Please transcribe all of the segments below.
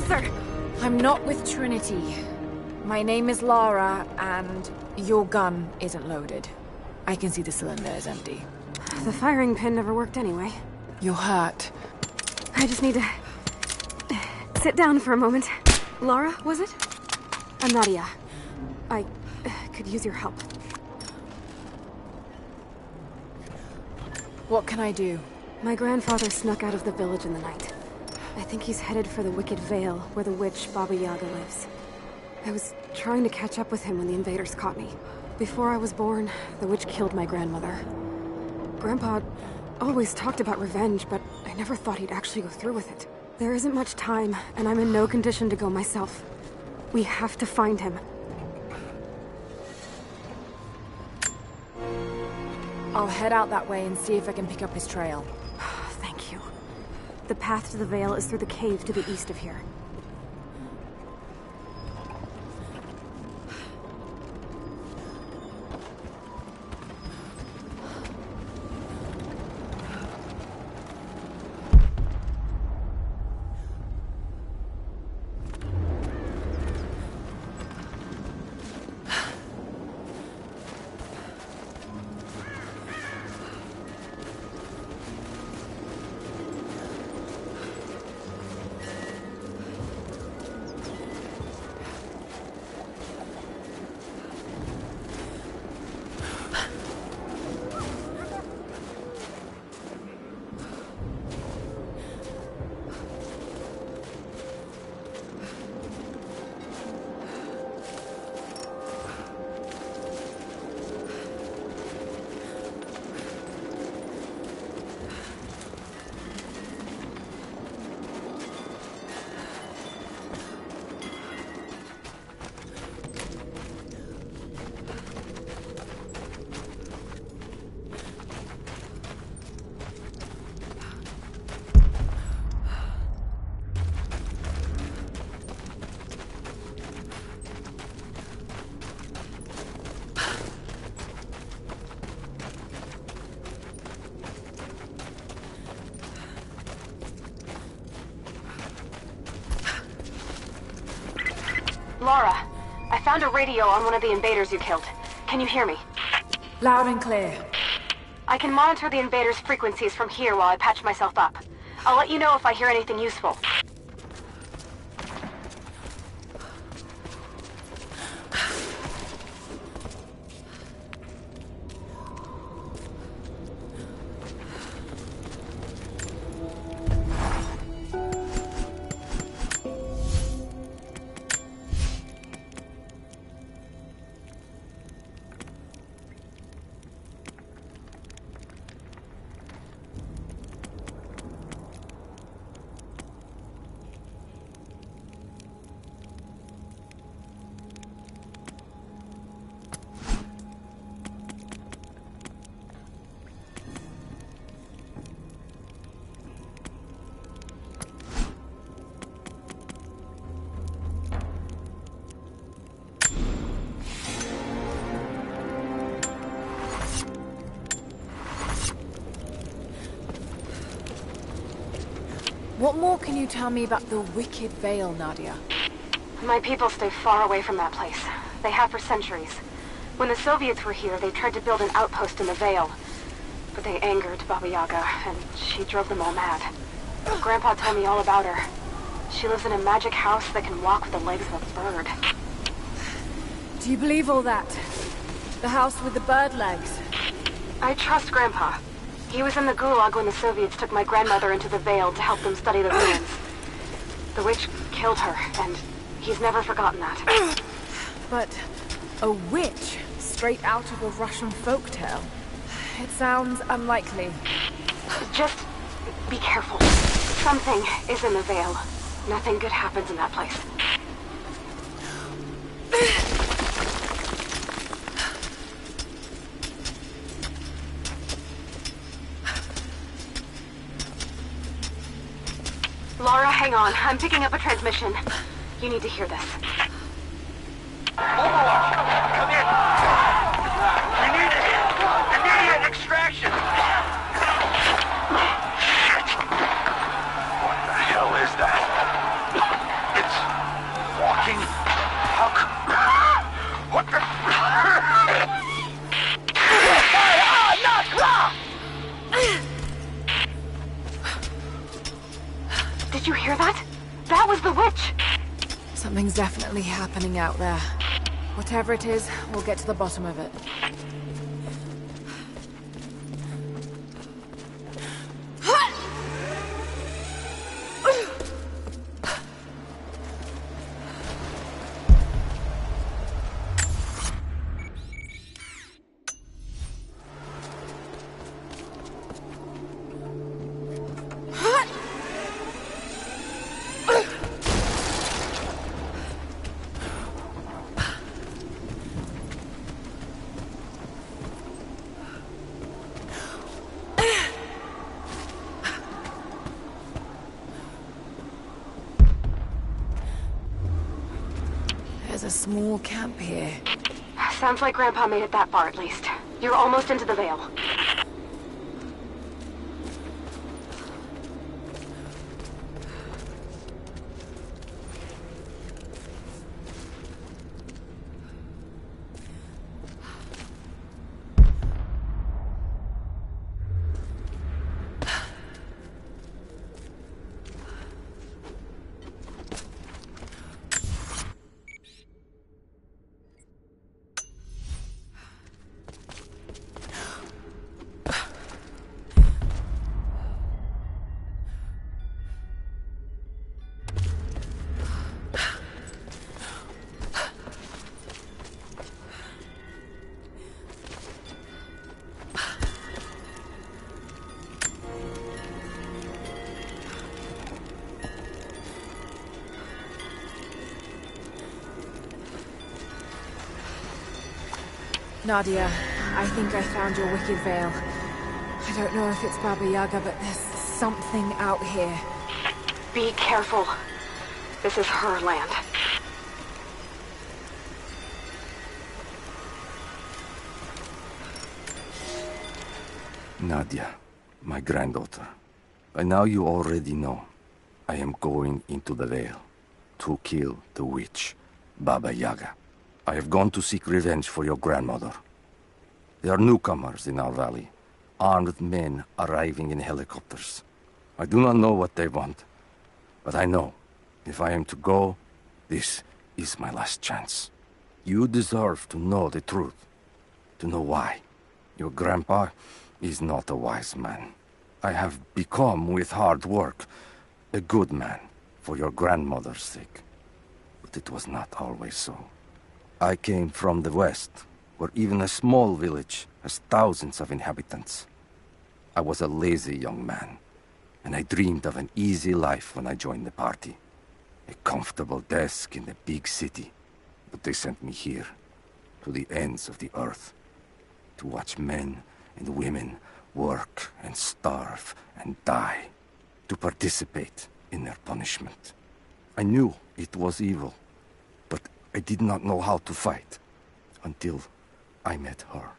closer! I'm not with Trinity. My name is Lara, and your gun isn't loaded. I can see the cylinder is empty. The firing pin never worked anyway. You're hurt. I just need to sit down for a moment. Lara, was it? I'm Nadia. I could use your help. What can I do? My grandfather snuck out of the village in the night. I think he's headed for the Wicked Vale, where the witch Baba Yaga lives. I was trying to catch up with him when the invaders caught me. Before I was born, the witch killed my grandmother. Grandpa always talked about revenge, but I never thought he'd actually go through with it. There isn't much time, and I'm in no condition to go myself. We have to find him. I'll head out that way and see if I can pick up his trail. Thank you. The path to the Vale is through the cave to the east of here. Lara, I found a radio on one of the invaders you killed. Can you hear me? Loud and clear. I can monitor the invaders' frequencies from here while I patch myself up. I'll let you know if I hear anything useful. What more can you tell me about the Wicked Vale, Nadia? My people stay far away from that place. They have for centuries. When the Soviets were here, they tried to build an outpost in the Vale. But they angered Baba Yaga, and she drove them all mad. Grandpa told me all about her. She lives in a magic house that can walk with the legs of a bird. Do you believe all that? The house with the bird legs? I trust Grandpa. He was in the Gulag when the Soviets took my grandmother into the Vale to help them study the ruins. The witch killed her, and he's never forgotten that. But a witch? Straight out of a Russian folktale? It sounds unlikely. Just be careful. Something is in the Vale. Nothing good happens in that place. Lara, hang on. I'm picking up a transmission. You need to hear this. Overwatch! Come in! We need immediate extraction! Shit! What the hell is that? fucking... How what the... Did you hear that? That was the witch! Something's definitely happening out there. Whatever it is, we'll get to the bottom of it. There's a small camp here. Sounds like Grandpa made it that far at least. You're almost into the Vale. Nadia, I think I found your wicked veil. I don't know if it's Baba Yaga, but there's something out here. Be careful. This is her land. Nadia, my granddaughter. By now you already know. I am going into the Vale to kill the witch, Baba Yaga. I have gone to seek revenge for your grandmother. There are newcomers in our valley, armed men arriving in helicopters. I do not know what they want, but I know if I am to go, this is my last chance. You deserve to know the truth, to know why. Your grandpa is not a wise man. I have become, with hard work, a good man for your grandmother's sake. But it was not always so. I came from the west, where even a small village has thousands of inhabitants. I was a lazy young man, and I dreamed of an easy life when I joined the party. A comfortable desk in the big city. But they sent me here, to the ends of the earth, to watch men and women work and starve and die, to participate in their punishment. I knew it was evil, but I did not know how to fight until I met her.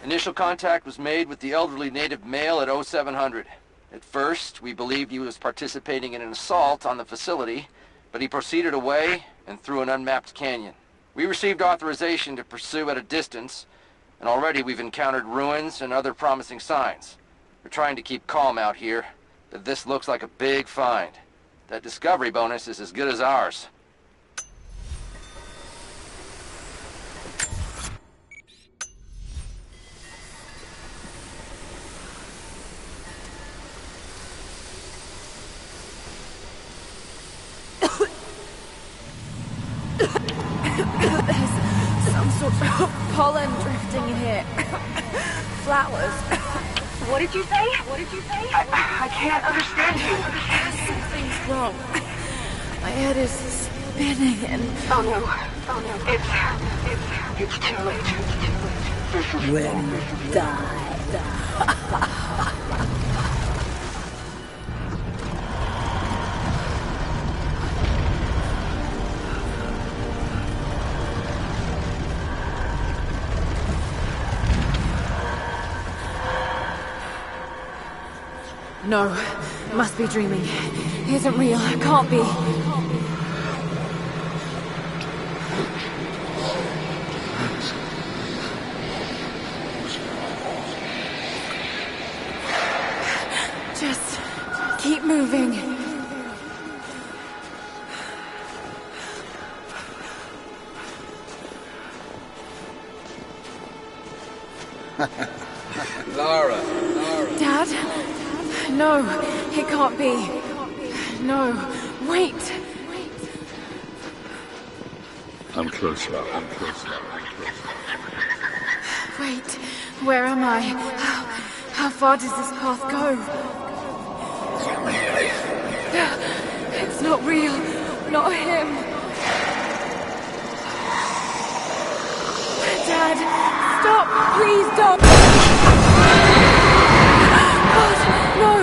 Initial contact was made with the elderly native male at 0700. At first, we believed he was participating in an assault on the facility, but he proceeded away and through an unmapped canyon. We received authorization to pursue at a distance, and already we've encountered ruins and other promising signs. We're trying to keep calm out here, but this looks like a big find. That discovery bonus is as good as ours. Pollen drifting in here. Flowers. What did you say? What did you say? I can't understand you. Something's wrong. My head is spinning and... Oh no. It's too late. When you die. No, must be dreaming. He isn't real. Can't be. Just keep moving. Lara. Dad? No, it can't be. No, wait. I'm close now. Wait, where am I? How far does this path go? It's not real. Not him. Dad, stop! Please stop! God, no!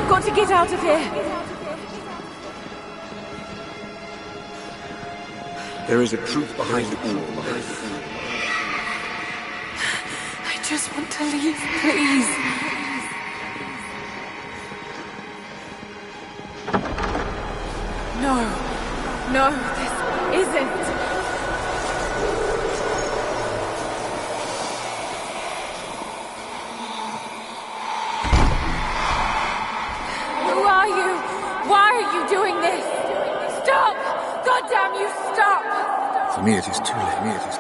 Got to get out of here! There is a truth behind all. I just want to leave, please. No, this isn't. Who are you? Why are you doing this? Stop! God damn you, stop! For me, it is too late.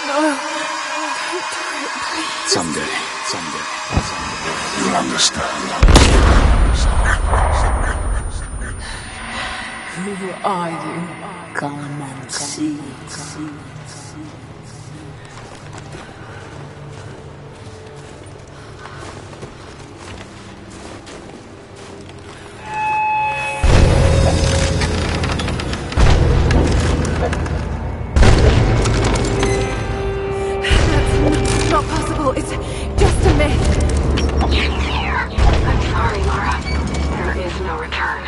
No, don't do it, please. Someday. You'll understand. Who are you? Come and see. That's not possible. It's just a myth. I'm sorry, Laura. There is no return.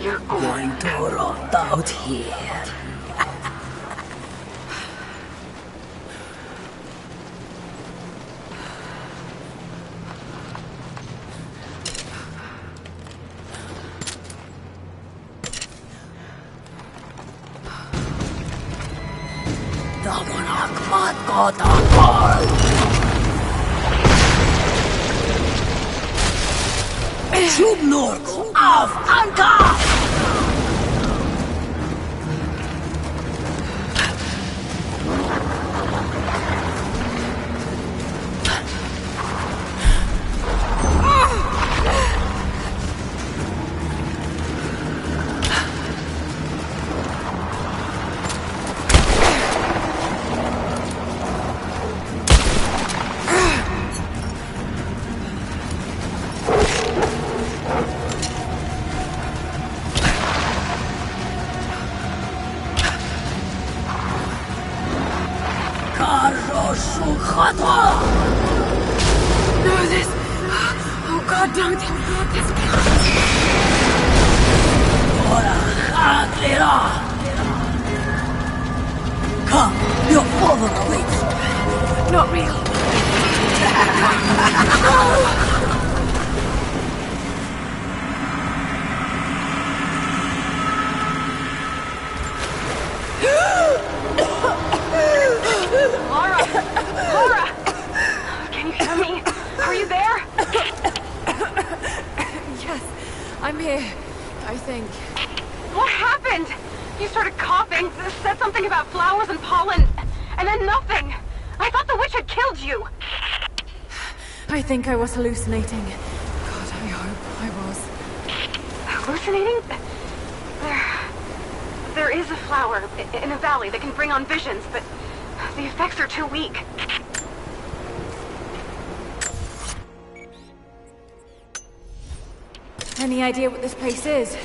You're Going to rot out here. Schubnord auf Anker! No, this... Oh, God, don't. This... Come, your father awaits. Not real. Laura! Can you hear me? Are you there? Yes, I'm here, I think. What happened? You started coughing, said something about flowers and pollen, and then nothing. I thought the witch had killed you. I think I was hallucinating. God, I hope I was. Hallucinating? There is a flower in a valley that can bring on visions, but The effects are too weak. Any idea what this place is?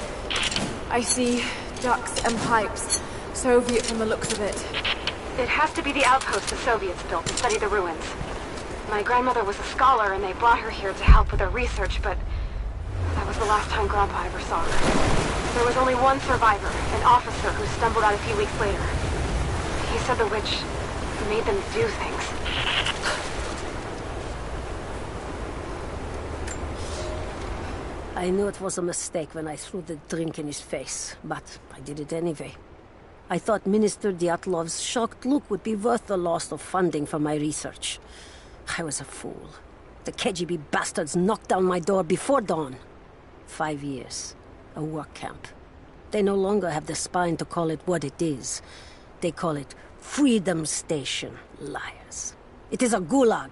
I see ducts and pipes. Soviet from the looks of it. It has to be the outpost the Soviets built to study the ruins. My grandmother was a scholar and they brought her here to help with her research, but that was the last time Grandpa ever saw her. There was only one survivor, an officer who stumbled out a few weeks later. He said the witch made them do things. I knew it was a mistake when I threw the drink in his face, but I did it anyway. I thought Minister Dyatlov's shocked look would be worth the loss of funding for my research. I was a fool. The KGB bastards knocked down my door before dawn. 5 years. A work camp. They no longer have the spine to call it what it is. They call it Freedom Station. Liars. It is a gulag.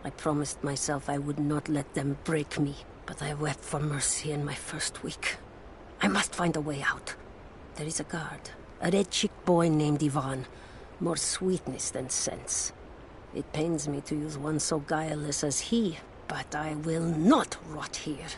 I promised myself I would not let them break me. But I wept for mercy in my first week. I must find a way out. There is a guard. A red-cheeked boy named Ivan. More sweetness than sense. It pains me to use one so guileless as he, but I will not rot here.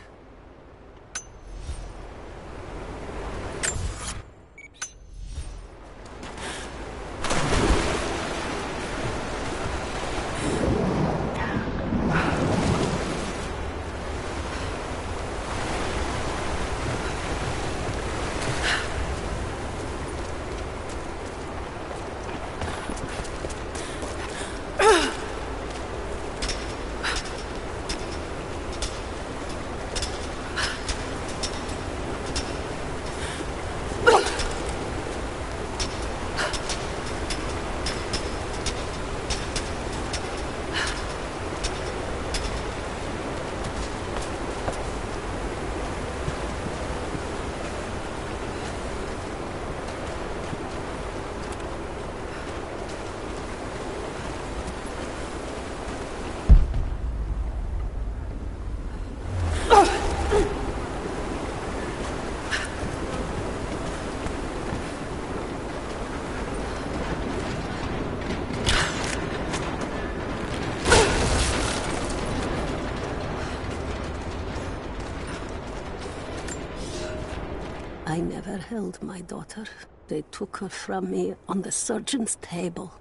I never held my daughter. They took her from me on the surgeon's table.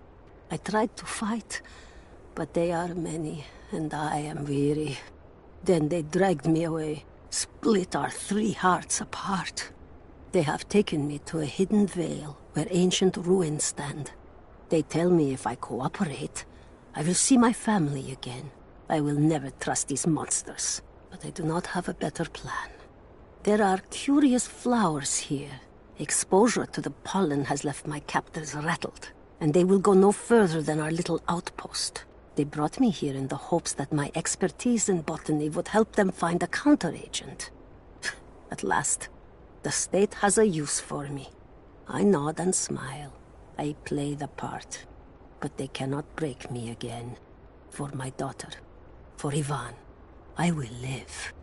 I tried to fight, but they are many, and I am weary. Then they dragged me away, split our 3 hearts apart. They have taken me to a hidden vale where ancient ruins stand. They tell me if I cooperate, I will see my family again. I will never trust these monsters, but I do not have a better plan. There are curious flowers here. Exposure to the pollen has left my captors rattled, and they will go no further than our little outpost. They brought me here in the hopes that my expertise in botany would help them find a counteragent. At last, the state has a use for me. I nod and smile. I play the part. But they cannot break me again. For my daughter, for Ivan, I will live.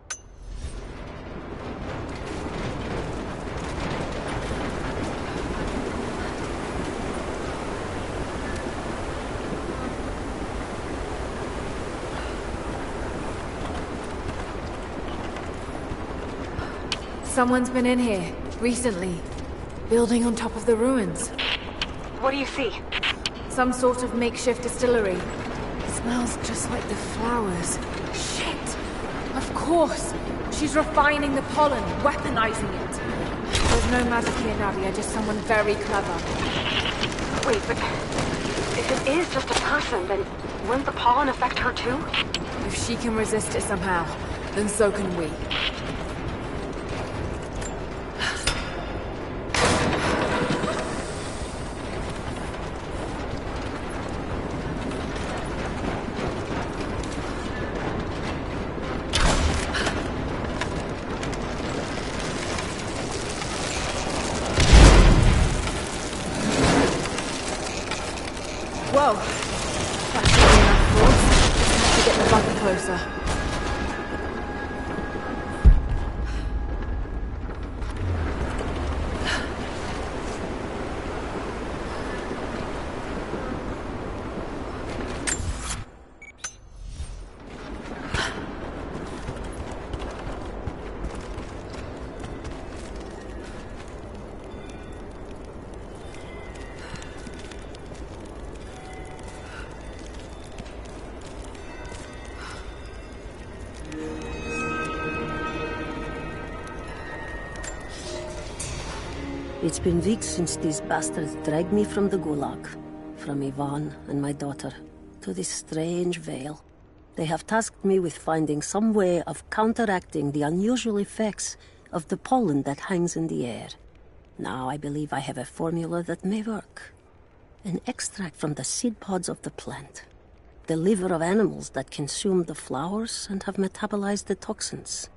Someone's been in here, recently. Building on top of the ruins. What do you see? Some sort of makeshift distillery. Smells just like the flowers. Shit! Of course! She's refining the pollen, weaponizing it. There's no magic here, Nadia, just someone very clever. Wait, but if it is just a person, then wouldn't the pollen affect her too? If she can resist it somehow, then so can we. Whoa! That should be enough force. Have to get the button closer. It's been weeks since these bastards dragged me from the Gulag, from Ivan and my daughter, to this strange veil. They have tasked me with finding some way of counteracting the unusual effects of the pollen that hangs in the air. Now I believe I have a formula that may work. An extract from the seed pods of the plant. The liver of animals that consume the flowers and have metabolized the toxins.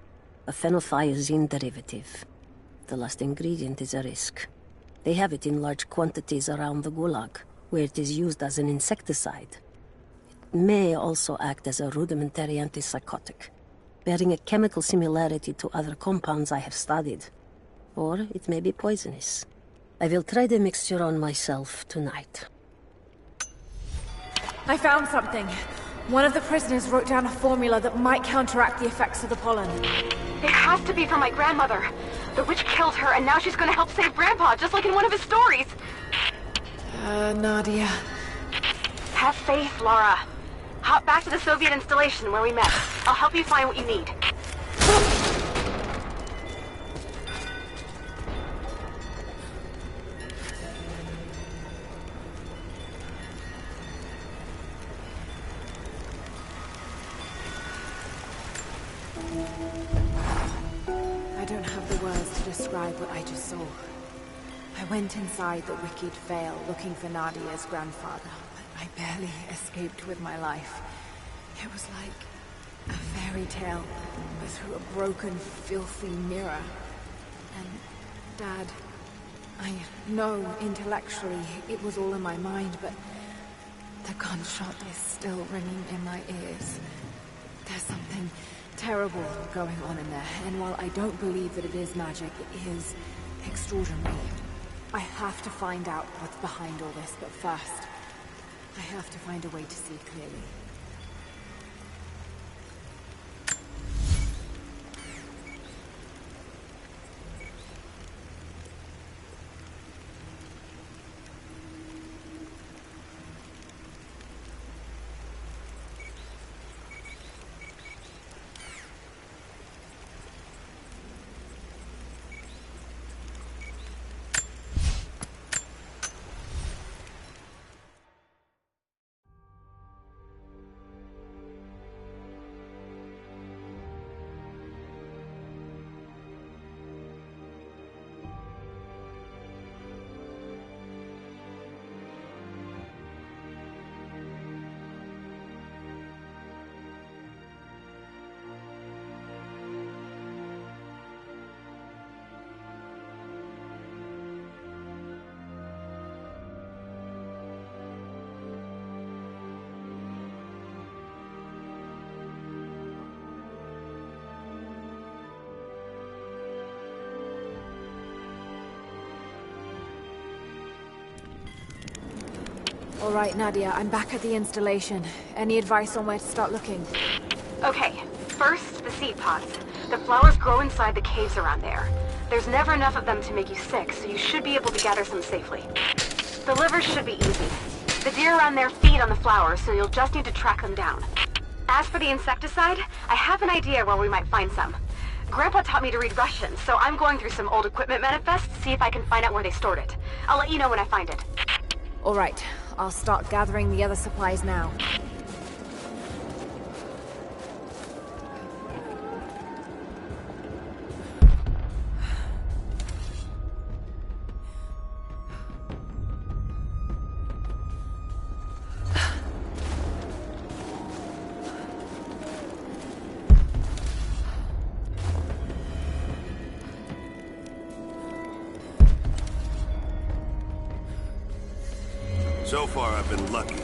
A phenothiazine derivative. The last ingredient is a risk. They have it in large quantities around the Gulag, where it is used as an insecticide. It may also act as a rudimentary antipsychotic, bearing a chemical similarity to other compounds I have studied. Or it may be poisonous. I will try the mixture on myself tonight. I found something. One of the prisoners wrote down a formula that might counteract the effects of the pollen. It has to be from my grandmother. The witch killed her, and now she's gonna help save Grandpa, just like in one of his stories. Nadia. Have faith, Laura. Hop back to the Soviet installation where we met. I'll help you find what you need. I don't have the words to describe what I just saw. I went inside the wicked veil looking for Nadia's grandfather, but I barely escaped with my life. It was like a fairy tale, but through a broken, filthy mirror. And Dad, I know intellectually it was all in my mind, but the gunshot is still ringing in my ears. There's something terrible going on in there, and while I don't believe that it is magic, it is extraordinary. I have to find out what's behind all this, but first, I have to find a way to see clearly. All right, Nadia, I'm back at the installation. Any advice on where to start looking? Okay, first, the seed pods. The flowers grow inside the caves around there. There's never enough of them to make you sick, so you should be able to gather some safely. The livers should be easy. The deer around there feed on the flowers, so you'll just need to track them down. As for the insecticide, I have an idea where we might find some. Grandpa taught me to read Russian, so I'm going through some old equipment manifests to see if I can find out where they stored it. I'll let you know when I find it. All right, I'll start gathering the other supplies now. So far, I've been lucky.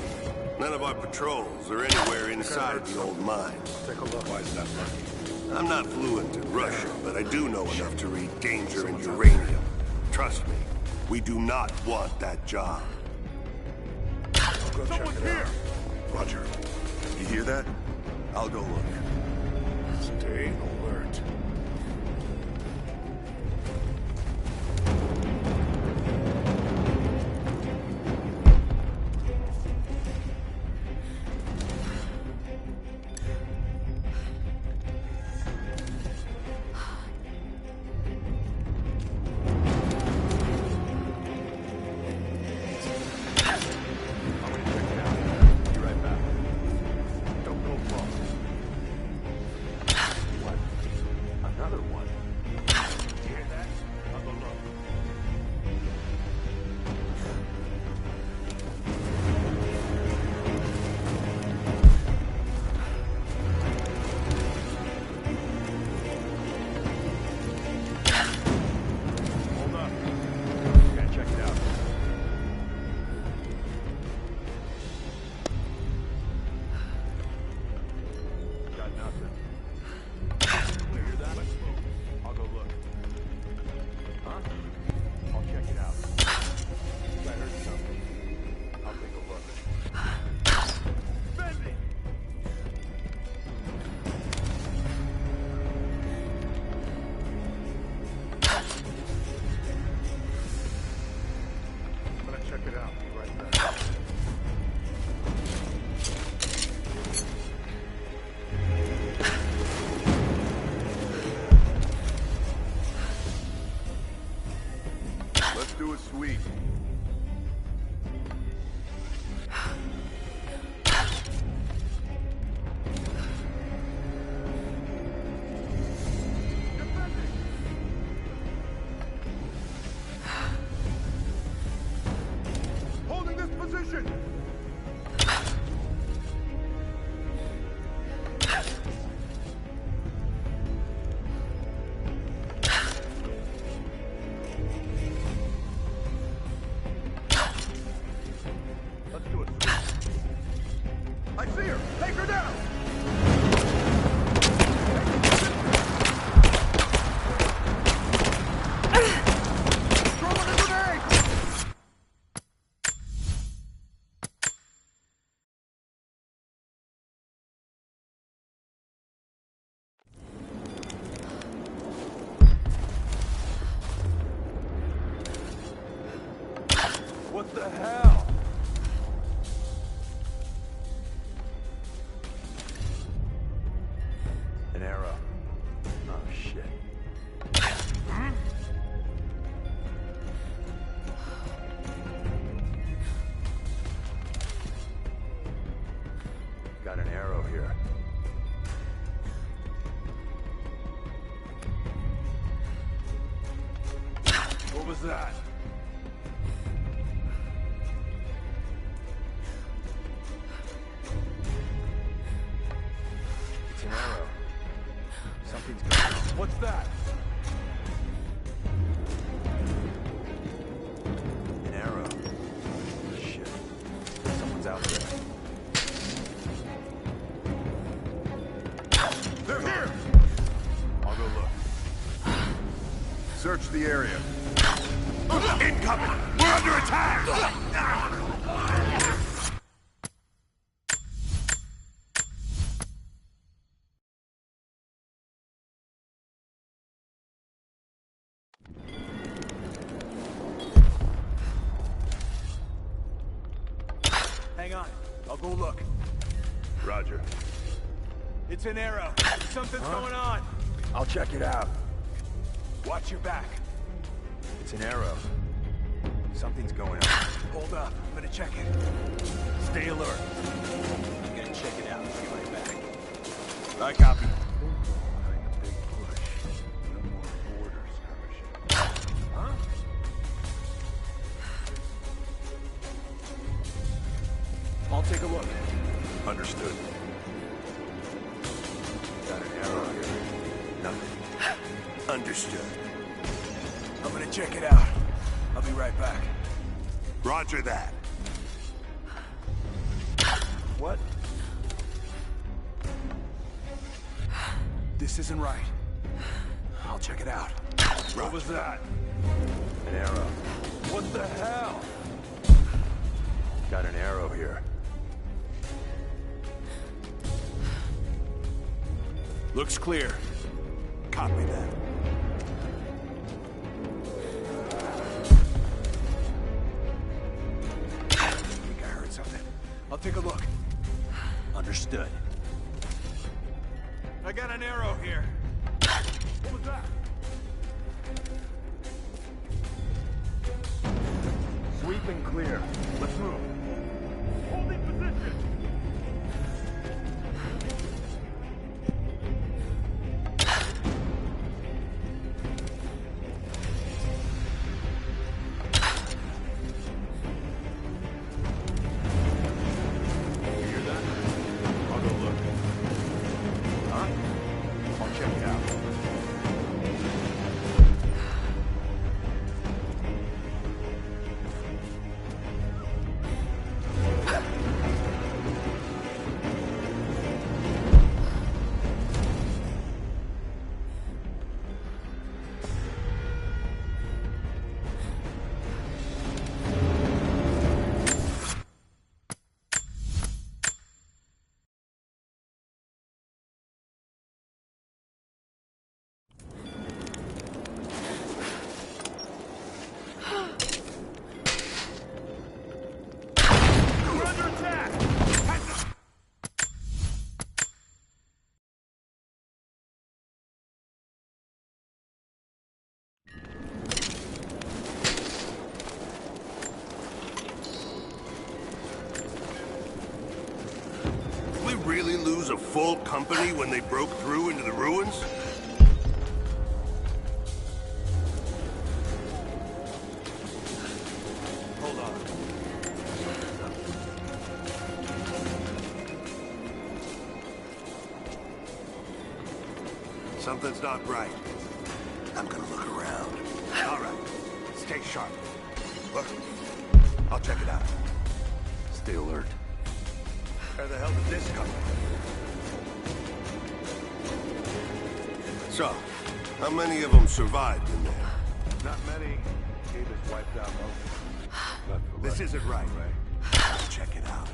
None of our patrols are anywhere inside the old mine. Take a look. Why is that lucky? I'm not fluent in Russian, but I do know enough to read danger and uranium. Trust me, we do not want that job. I'll go check it out. Roger. You hear that? I'll go look. Stay alert. Nothing. You hear that? Let's move. I'll go look. Huh? I'll check it out. I heard something. I'll take a look. Bendy! I'm gonna check it out. Be right back. Let's do a sweep. Holding this position. Let's do it. I see her. Take her down. Throw in a grenade. What the hell? An arrow. Oh, shit. Got an arrow here. What was that? It's an arrow. Something's going on. What's that? An arrow. Shit. Someone's out there. They're here! I'll go look. Search the area. Incoming! We're under attack! Hang on. I'll go look. Roger. It's an arrow. Something's going on. I'll check it out. Watch your back. It's an arrow. Something's going on. Hold up. I'm gonna check it. Stay alert. I'm gonna check it out. I'll be right back. I copy. Big push. No more border skirmishing. Huh? I'll take a look. Understood. Got an arrow here. Nothing. Understood. I'm gonna check it out. I'll be right back. Roger that. What? This isn't right. I'll check it out. What was that? An arrow. What the hell? Got an arrow here. Looks clear. Copy that. I think I heard something. I'll take a look. Understood. I got an arrow here. What was that? Sweep and clear. Let's move. Holding position. really lose a full company when they broke through into the ruins? Hold on. Something's not right. I'm gonna look around. All right. Stay sharp. Look, I'll check it out. Stay alert. Where the hell did this come from? So, how many of them survived in there? Not many. Davis wiped out most. This isn't right. Check it out.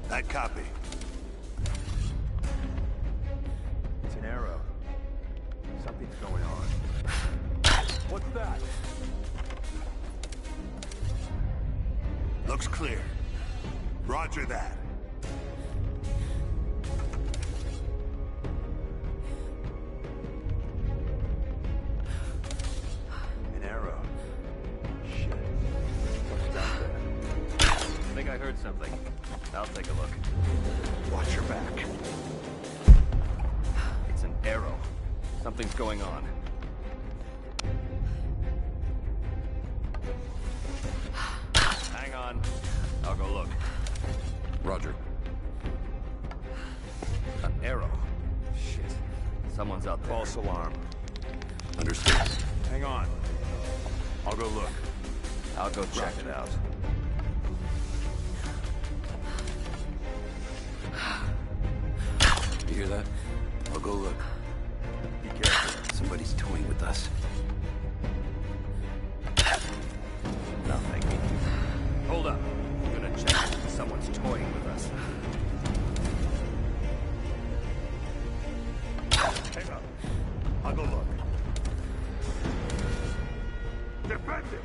That copy. It's an arrow. Something's going on. What's that? Looks clear. Roger that. An arrow. Shit. What's out there? I think I heard something. I'll take a look. Watch your back. It's an arrow. Something's going on. Hang on. I'll go look. Roger. An arrow. Shit. Someone's out there. False alarm. Understood. Hang on. I'll go look. I'll go check it out. You hear that? I'll go look. Be careful. Somebody's toying with us. Nothing. Hold up. I'm gonna check. Someone's toying with us. Hang up. I'll go look. Defend it!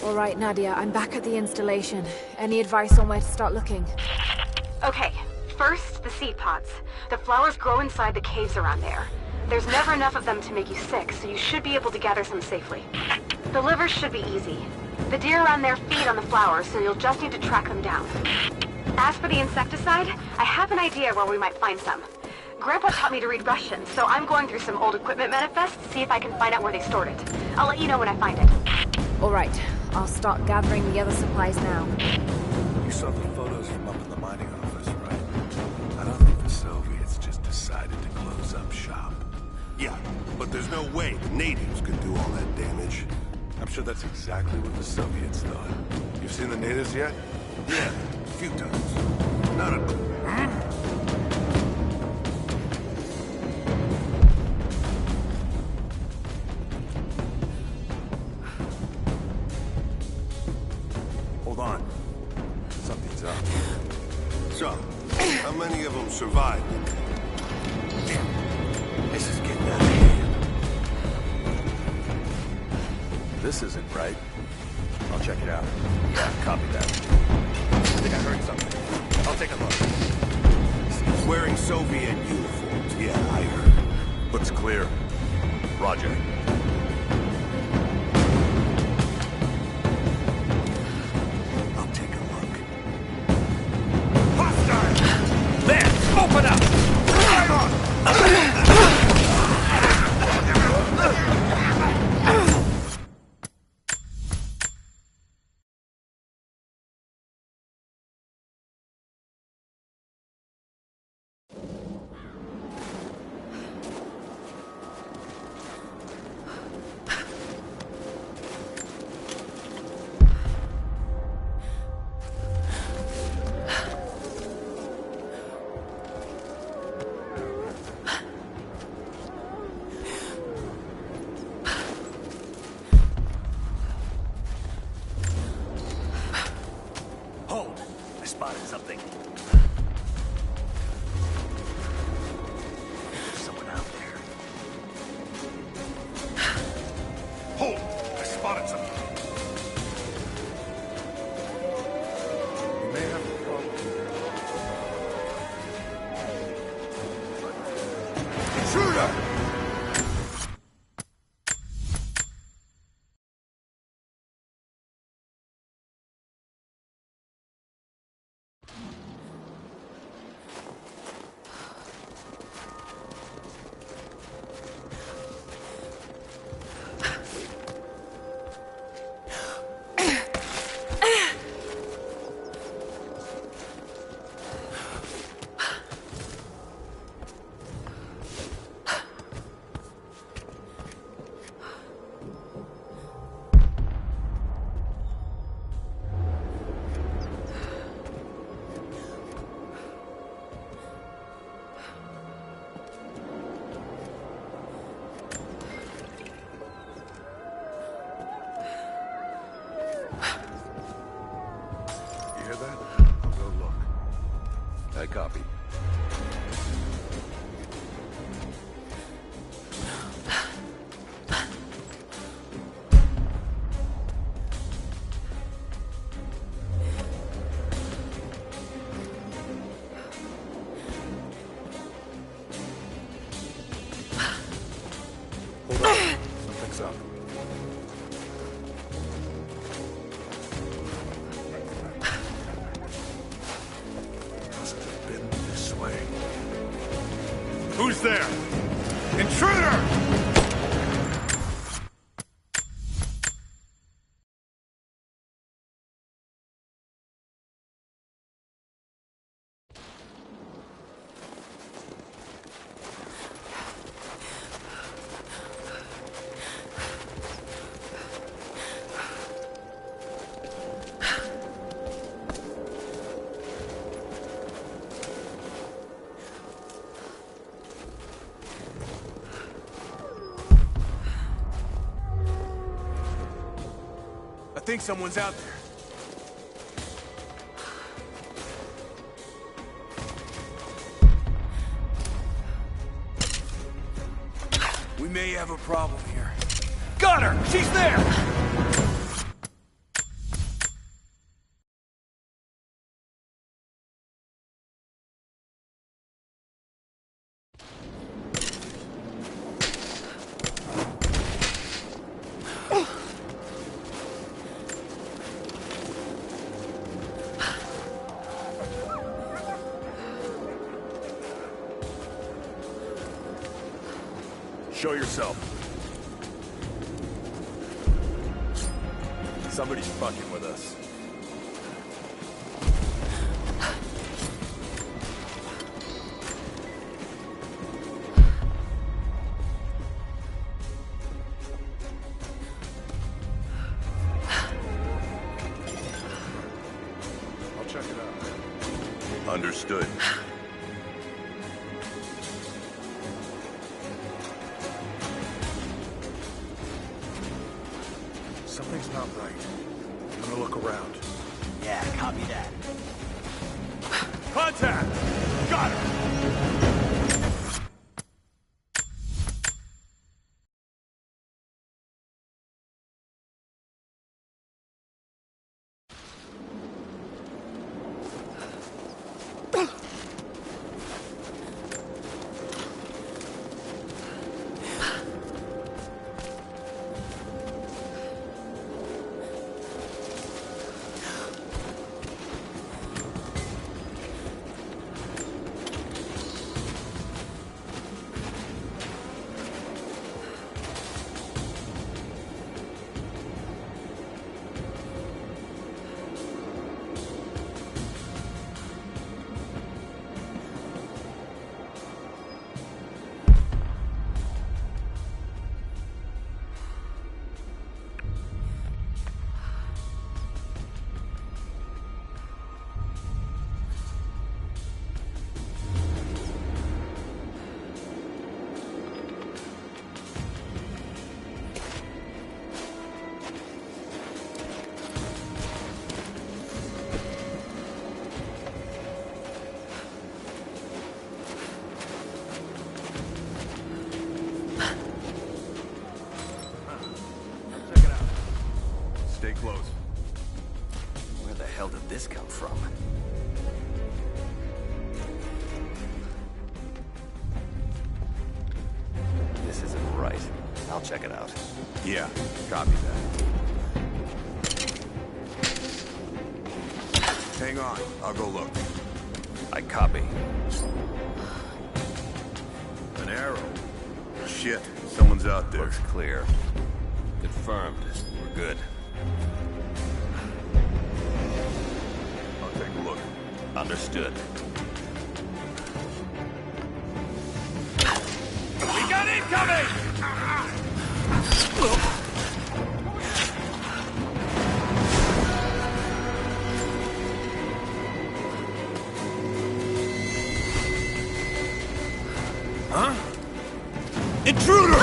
All right, Nadia, I'm back at the installation. Any advice on where to start looking? Okay, first, the seed pods. The flowers grow inside the caves around there. There's never enough of them to make you sick, so you should be able to gather some safely. The livers should be easy. The deer around there feed on the flowers, so you'll just need to track them down. As for the insecticide, I have an idea where we might find some. Grandpa taught me to read Russian, so I'm going through some old equipment manifests to see if I can find out where they stored it. I'll let you know when I find it. All right, I'll start gathering the other supplies now. You saw the photos from up in the mining office, right? I don't think the Soviets just decided to close up shop. Yeah, but there's no way the natives could do all that damage. I'm sure that's exactly what the Soviets thought. You've seen the natives yet? Yeah, a few times. Not a... Hold on. Something's up. So, how many of them survived? This is getting out of hand. This isn't right. I'll check it out. Yeah, copy that. I think I heard something. I'll take a look. He's wearing Soviet uniforms. Yeah, I heard. Looks clear. Roger. I'll take a look. Hostile! There! Open up! Right on! monitor. We may have a problem here. Intruder! I copy. Hold on. Something's up. Who's there? Intruder! I think someone's out there. We may have a problem here. Got her! She's there! Show yourself. Somebody's fucking with us. I'll check it out. Understood. Something's not right. I'm gonna look around. Yeah, copy that. Contact! Got her! Stay close. Where the hell did this come from? This isn't right. I'll check it out. Yeah, copy that. Hang on, I'll go look. I copy. An arrow. Shit, someone's out there. Looks clear. Confirmed. We're good. I'll take a look. Understood. We got incoming! Huh? Intruder!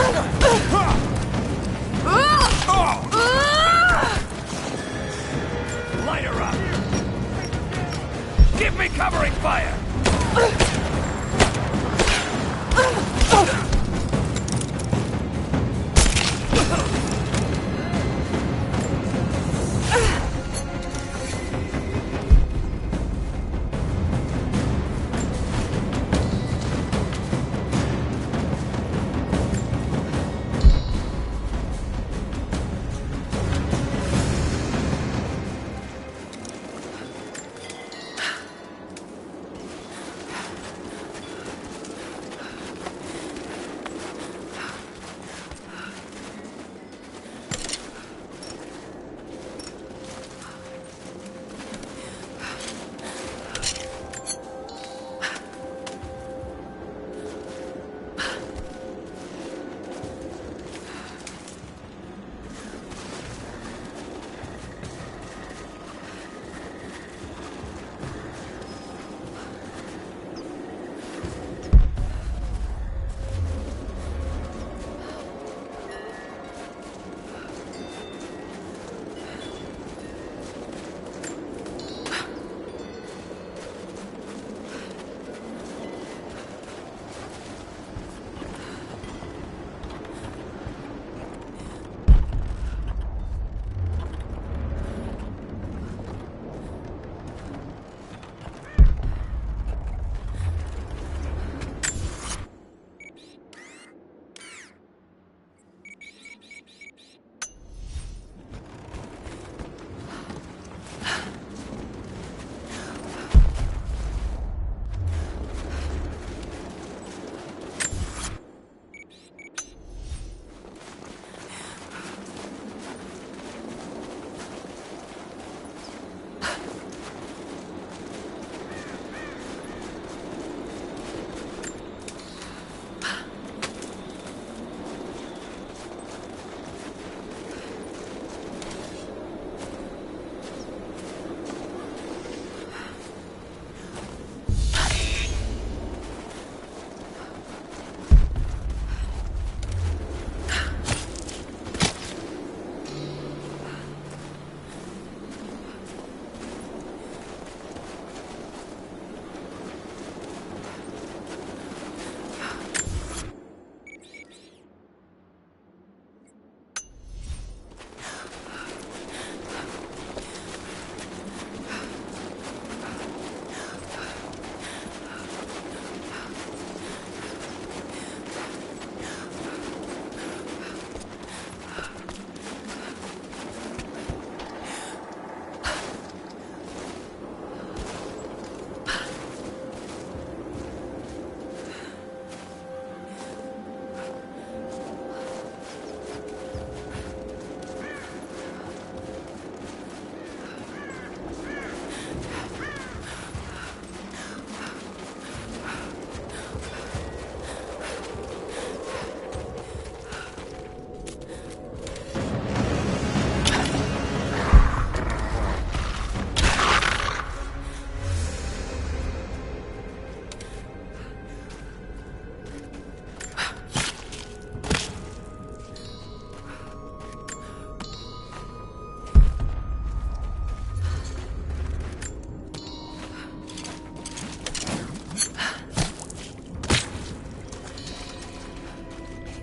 Light her up! Give me covering fire!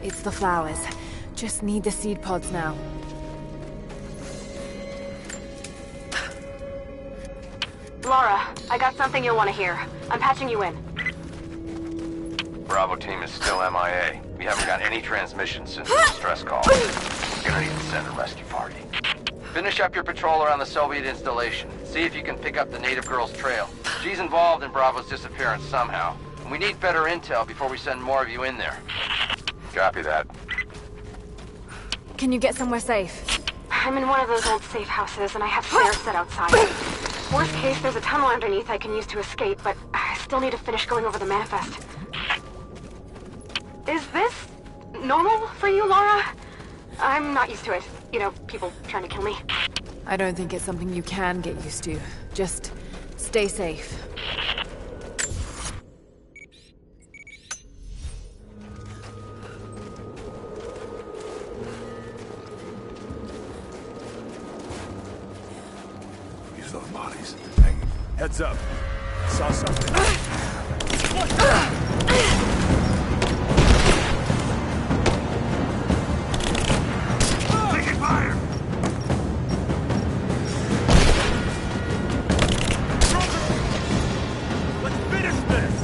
It's the flowers. Just need the seed pods now. Lara, I got something you'll want to hear. I'm patching you in. Bravo team is still MIA. We haven't got any transmissions since the distress call. We're gonna need to send a rescue party. Finish up your patrol around the Soviet installation. See if you can pick up the native girl's trail. She's involved in Bravo's disappearance somehow. And we need better intel before we send more of you in there. Copy that. Can you get somewhere safe? I'm in one of those old safe houses, and I have stairs set outside. Worst case, there's a tunnel underneath I can use to escape, but I still need to finish going over the manifest. Is this normal for you, Lara? I'm not used to it. You know, people trying to kill me. I don't think it's something you can get used to. Just stay safe. These are the bodies. Hang. Heads up. Saw something. Taking fire! Let's finish this!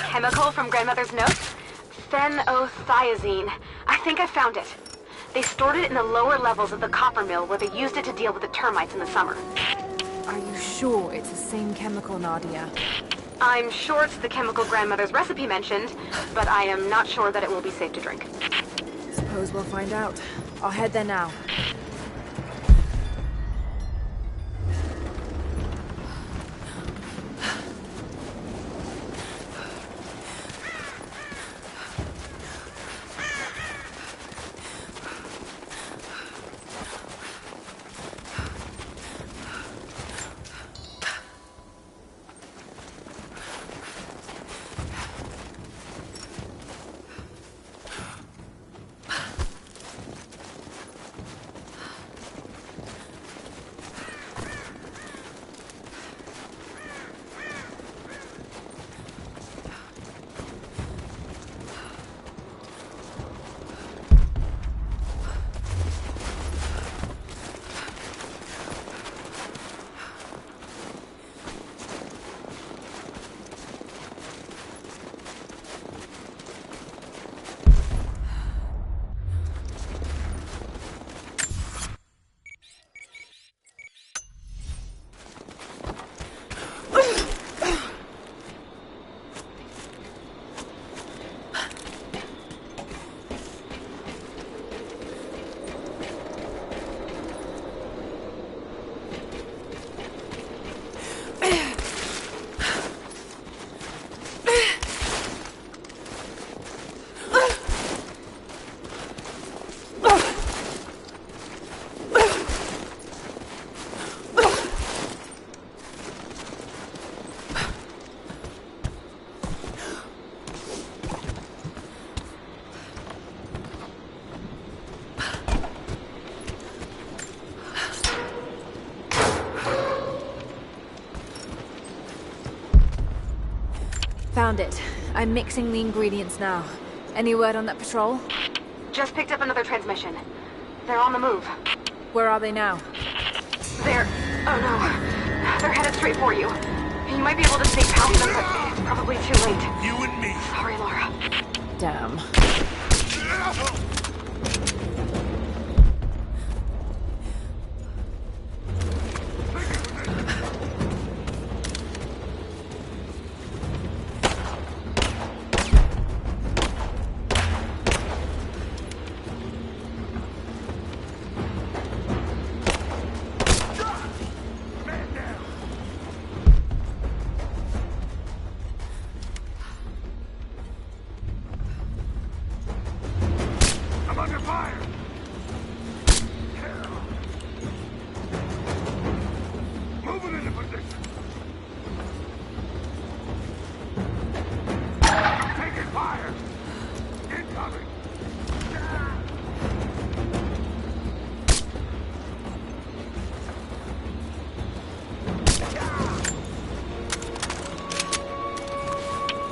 chemical from Grandmother's notes? Phenothiazine. I think I found it. They stored it in the lower levels of the copper mill where they used it to deal with the termites in the summer. Are you sure it's the same chemical, Nadia? I'm sure it's the chemical Grandmother's recipe mentioned, but I am not sure that it will be safe to drink. Suppose we'll find out. I'll head there now. Found it. I'm mixing the ingredients now. Any word on that patrol? Just picked up another transmission. They're on the move. Where are they now? They're... oh no. They're headed straight for you. You might be able to sneak past them, but it's probably too late. You and me. Sorry, Laura. Damn.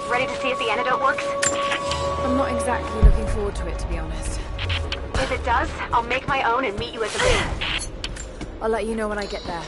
Ready to see if the antidote works? I'm not exactly looking forward to it, to be honest. If it does, I'll make my own and meet you at the base. I'll let you know when I get there.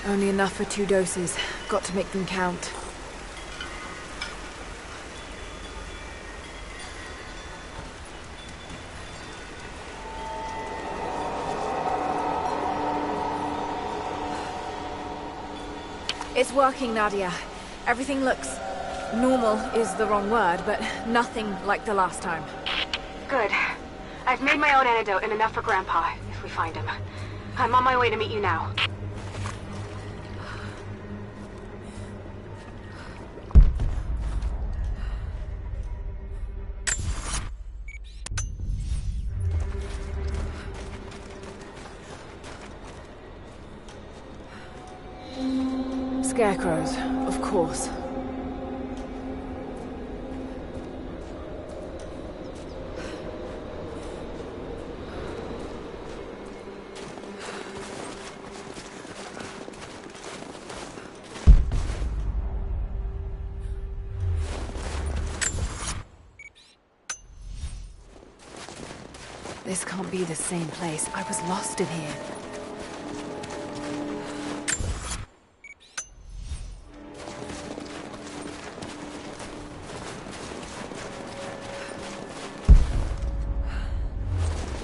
Only enough for 2 doses. Got to make them count. It's working, Nadia. Everything looks... normal is the wrong word, but nothing like the last time. Good. I've made my own antidote and enough for Grandpa, if we find him. I'm on my way to meet you now. Scarecrows, of course. This can't be the same place. I was lost in here.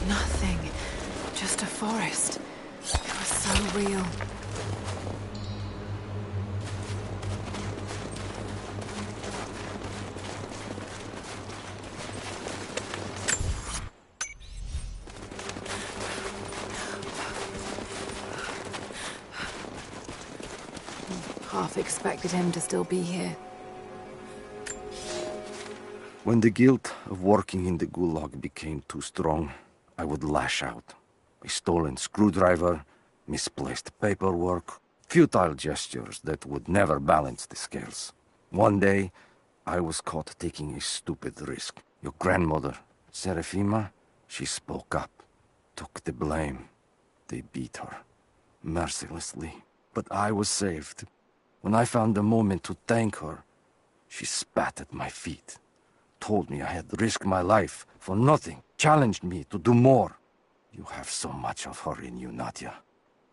Nothing. Just a forest. It was so real. Half expected him to still be here. When the guilt of working in the Gulag became too strong, I would lash out. A stolen screwdriver, misplaced paperwork, futile gestures that would never balance the scales. One day, I was caught taking a stupid risk. Your grandmother, Serafima, she spoke up, took the blame. They beat her, mercilessly. But I was saved. When I found the moment to thank her, she spat at my feet, told me I had risked my life for nothing, challenged me to do more. You have so much of her in you, Nadia.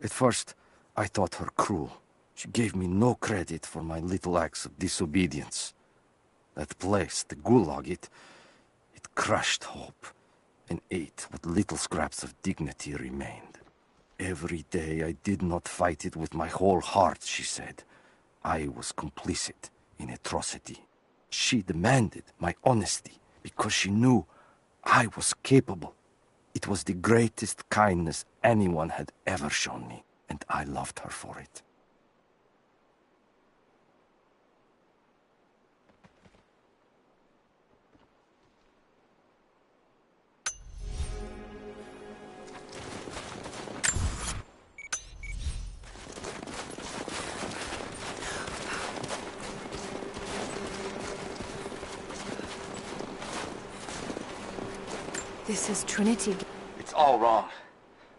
At first, I thought her cruel. She gave me no credit for my little acts of disobedience. That place, the Gulag, it crushed hope and ate what little scraps of dignity remained. Every day I did not fight it with my whole heart, she said. I was complicit in atrocity. She demanded my honesty because she knew I was capable. It was the greatest kindness anyone had ever shown me, and I loved her for it. This is Trinity. It's all wrong.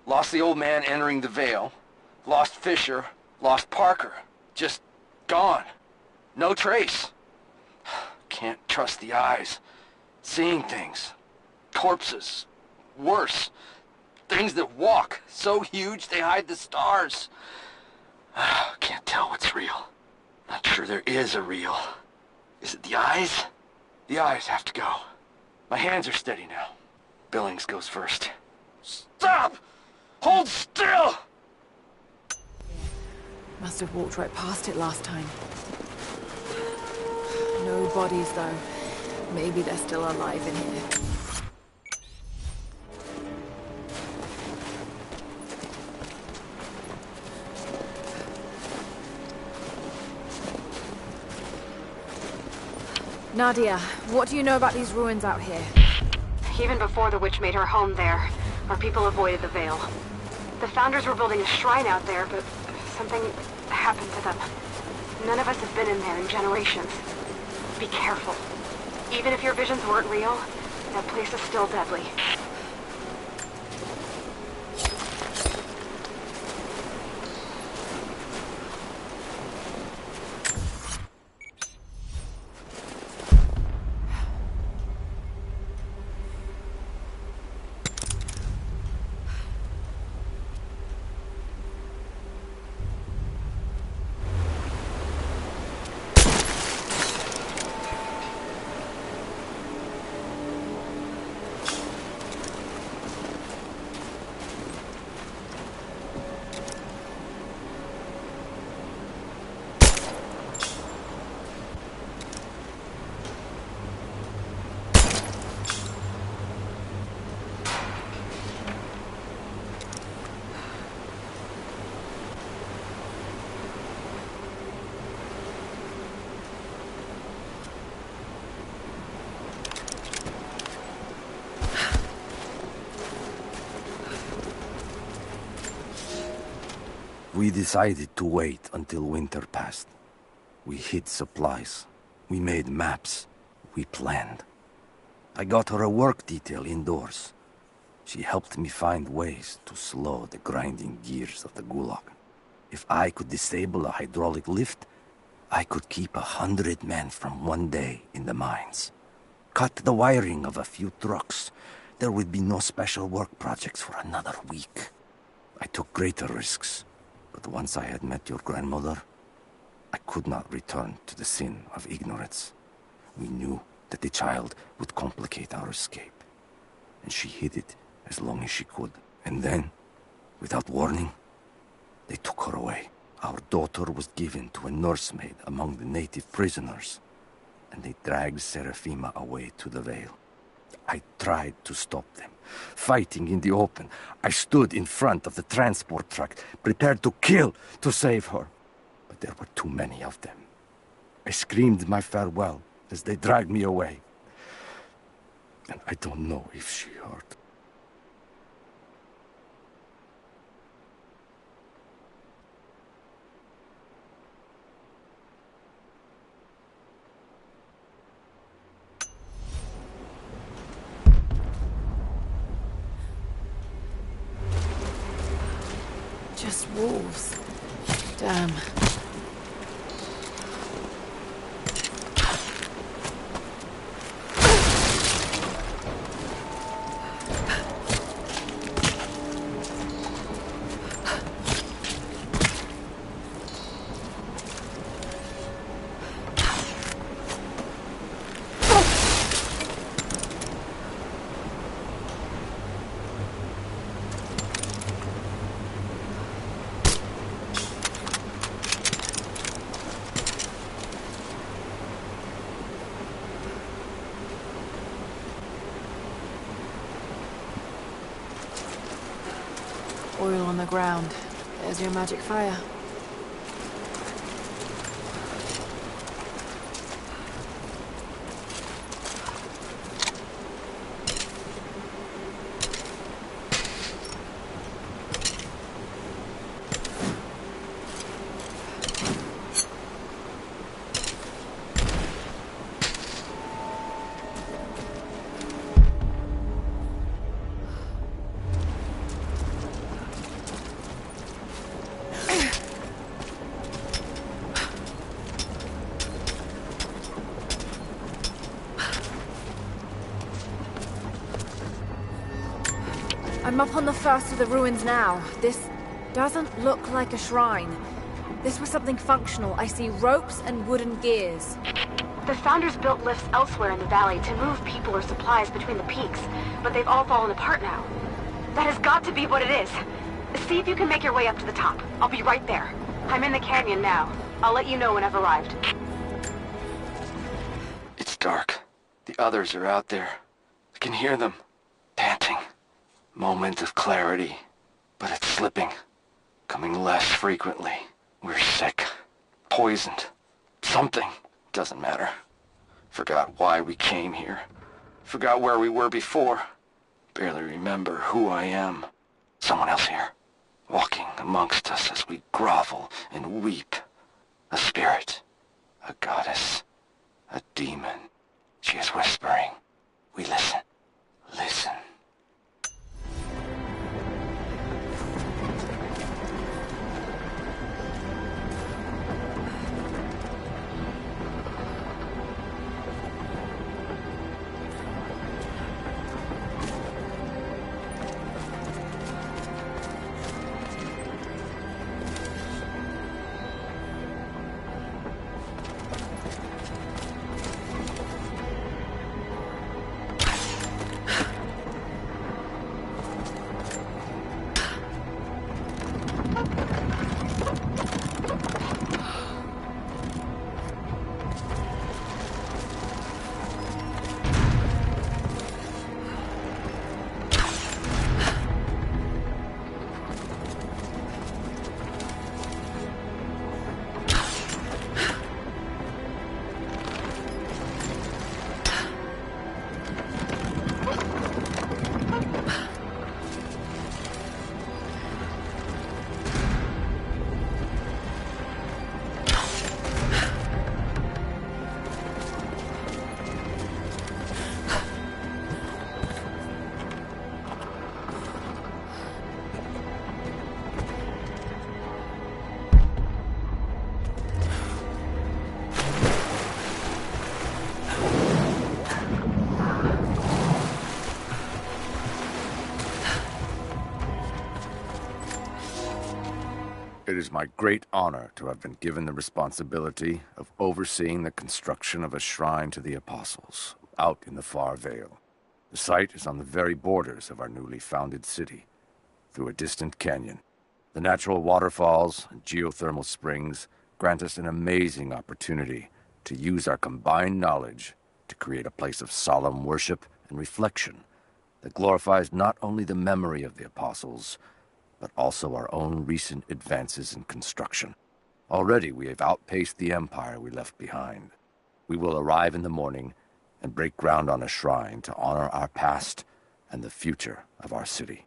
Lost the old man entering the Vale. Lost Fisher. Lost Parker. Just gone. No trace. Can't trust the eyes. Seeing things. Corpses. Worse. Things that walk. So huge they hide the stars. Can't tell what's real. Not sure there is a real. Is it the eyes? The eyes have to go. My hands are steady now. Billings goes first. Stop! Hold still! Must have walked right past it last time. No bodies, though. Maybe they're still alive in here. Nadia, what do you know about these ruins out here? Even before the witch made her home there, our people avoided the Vale. The Founders were building a shrine out there, but something happened to them. None of us have been in there in generations. Be careful. Even if your visions weren't real, that place is still deadly. We decided to wait until winter passed. We hid supplies. We made maps. We planned. I got her a work detail indoors. She helped me find ways to slow the grinding gears of the Gulag. If I could disable a hydraulic lift, I could keep 100 men from one day in the mines. Cut the wiring of a few trucks. There would be no special work projects for another week. I took greater risks, but once I had met your grandmother, I could not return to the sin of ignorance. We knew that the child would complicate our escape, and she hid it as long as she could. And then, without warning, they took her away. Our daughter was given to a nursemaid among the native prisoners, and they dragged Serafima away to the Vale. I tried to stop them, fighting in the open. I stood in front of the transport truck, prepared to kill to save her. But there were too many of them. I screamed my farewell as they dragged me away. And I don't know if she heard. Just wolves. Damn. Oil on the ground. There's your magic fire. I'm up on the first of the ruins now. This doesn't look like a shrine. This was something functional. I see ropes and wooden gears. The Founders built lifts elsewhere in the valley to move people or supplies between the peaks, but they've all fallen apart now. That has got to be what it is. See if you can make your way up to the top. I'll be right there. I'm in the canyon now. I'll let you know when I've arrived. It's dark. The others are out there. I can hear them, panting. Moment of clarity, but it's slipping, coming less frequently. We're sick, poisoned, something. Doesn't matter. Forgot why we came here. Forgot where we were before. Barely remember who I am. Someone else here, walking amongst us as we grovel and weep. A spirit, a goddess, a demon. She is whispering. We listen. Listen. It is my great honor to have been given the responsibility of overseeing the construction of a shrine to the Apostles, out in the far Vale. The site is on the very borders of our newly founded city, through a distant canyon. The natural waterfalls and geothermal springs grant us an amazing opportunity to use our combined knowledge to create a place of solemn worship and reflection that glorifies not only the memory of the Apostles, but also our own recent advances in construction. Already we have outpaced the empire we left behind. We will arrive in the morning and break ground on a shrine to honor our past and the future of our city.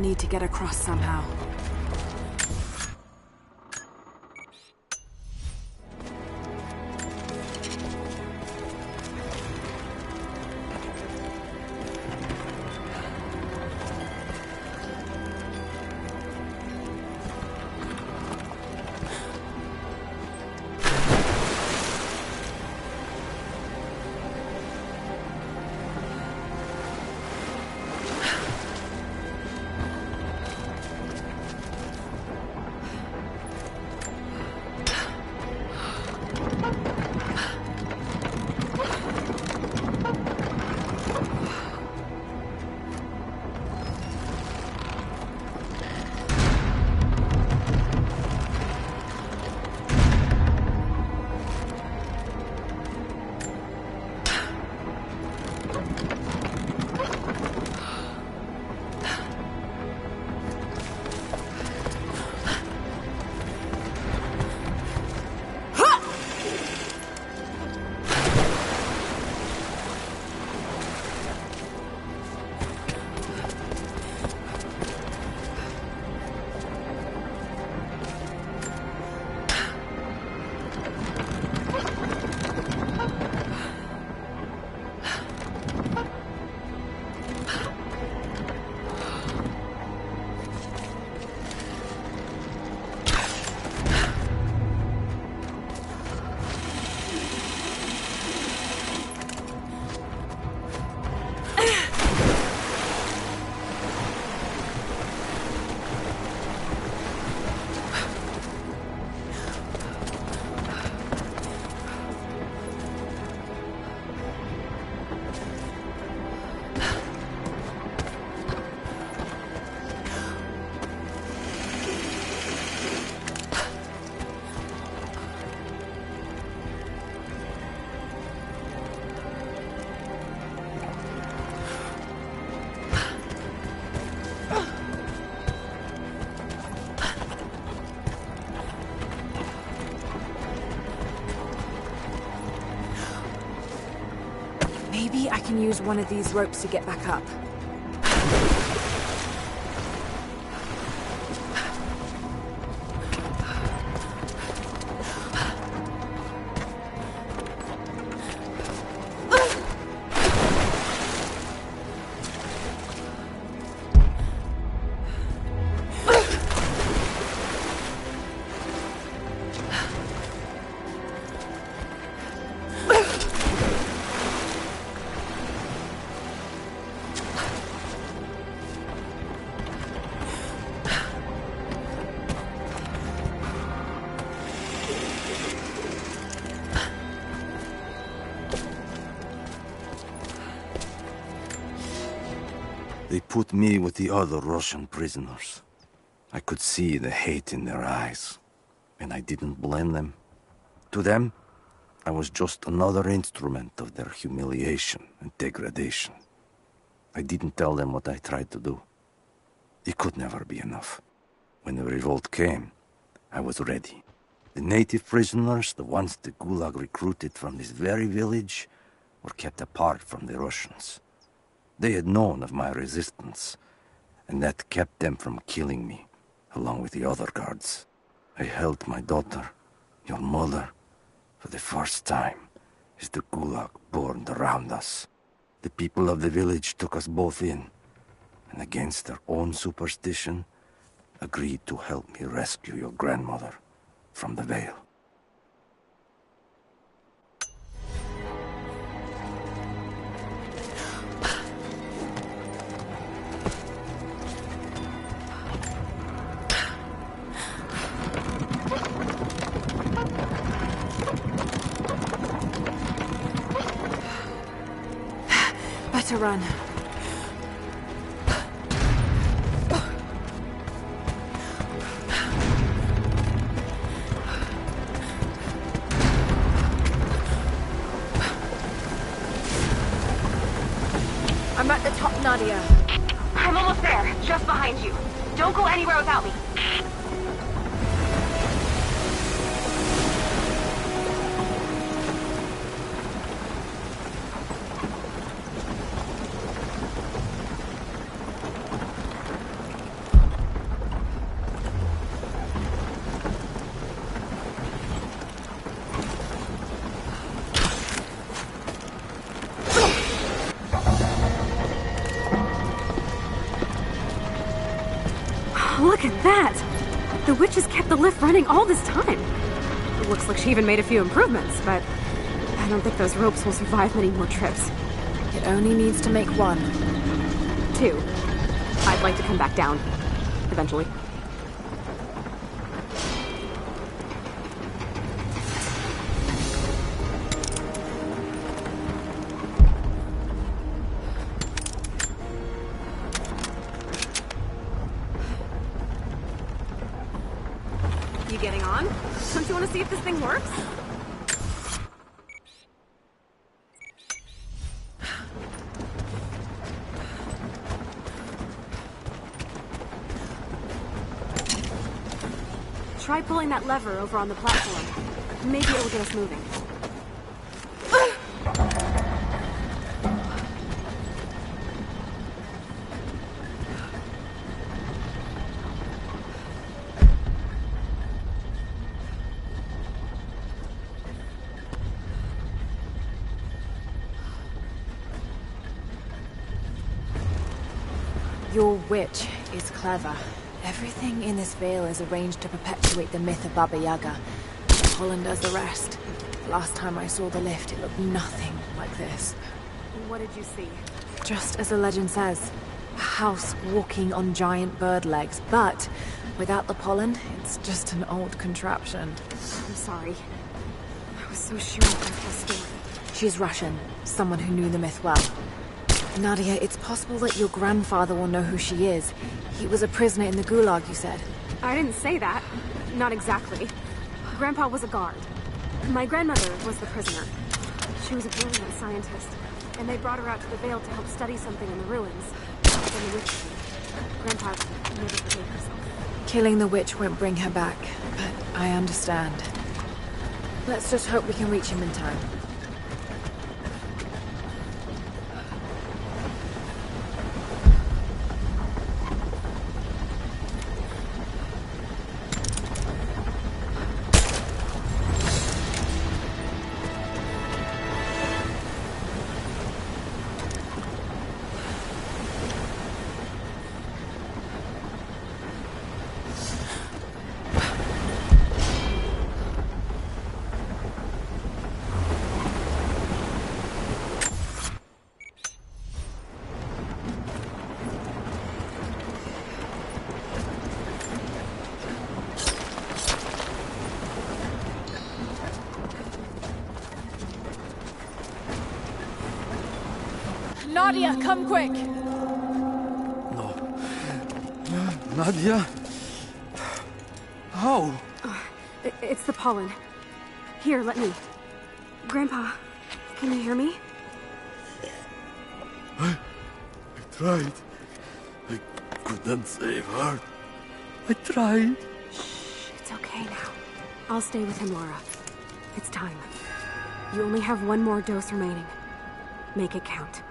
Need to get across somehow. I can use one of these ropes to get back up. They put me with the other Russian prisoners. I could see the hate in their eyes, and I didn't blame them. To them, I was just another instrument of their humiliation and degradation. I didn't tell them what I tried to do. It could never be enough. When the revolt came, I was ready. The native prisoners, the ones the Gulag recruited from this very village, were kept apart from the Russians. They had known of my resistance, and that kept them from killing me, along with the other guards. I held my daughter, your mother, for the first time, as the Gulag burned around us. The people of the village took us both in, and against their own superstition, agreed to help me rescue your grandmother from the Veil. To run. I'm at the top, Nadia. I'm almost there, just behind you. Don't go anywhere without me. Look at that! The witch has kept the lift running all this time. It looks like she even made a few improvements, but I don't think those ropes will survive many more trips. It only needs to make one. 2. I'd like to come back down. Eventually. You getting on? Don't you want to see if this thing works? Try pulling that lever over on the platform. Maybe it will get us moving. Your witch is clever. Everything in this veil is arranged to perpetuate the myth of Baba Yaga. Holland does the rest. Last time I saw the lift, it looked nothing like this. What did you see? Just as the legend says, a house walking on giant bird legs, but without the pollen, it's just an old contraption. I'm sorry. I was so sure of the story. She's Russian, someone who knew the myth well. Nadia, it's possible that your grandfather will know who she is. He was a prisoner in the Gulag, you said. I didn't say that. Not exactly. Grandpa was a guard. My grandmother was the prisoner. She was a brilliant scientist, and they brought her out to the Vale to help study something in the ruins. Then the witch came. Grandpa never forgave herself. Killing the witch won't bring her back, but I understand. Let's just hope we can reach him in time. Nadia, come quick! No. Nadia? How? It's the pollen. Here, let me. Grandpa, can you hear me? I tried. I couldn't save her. I tried. Shh, it's okay now. I'll stay with him, Laura. It's time. You only have one more dose remaining. Make it count.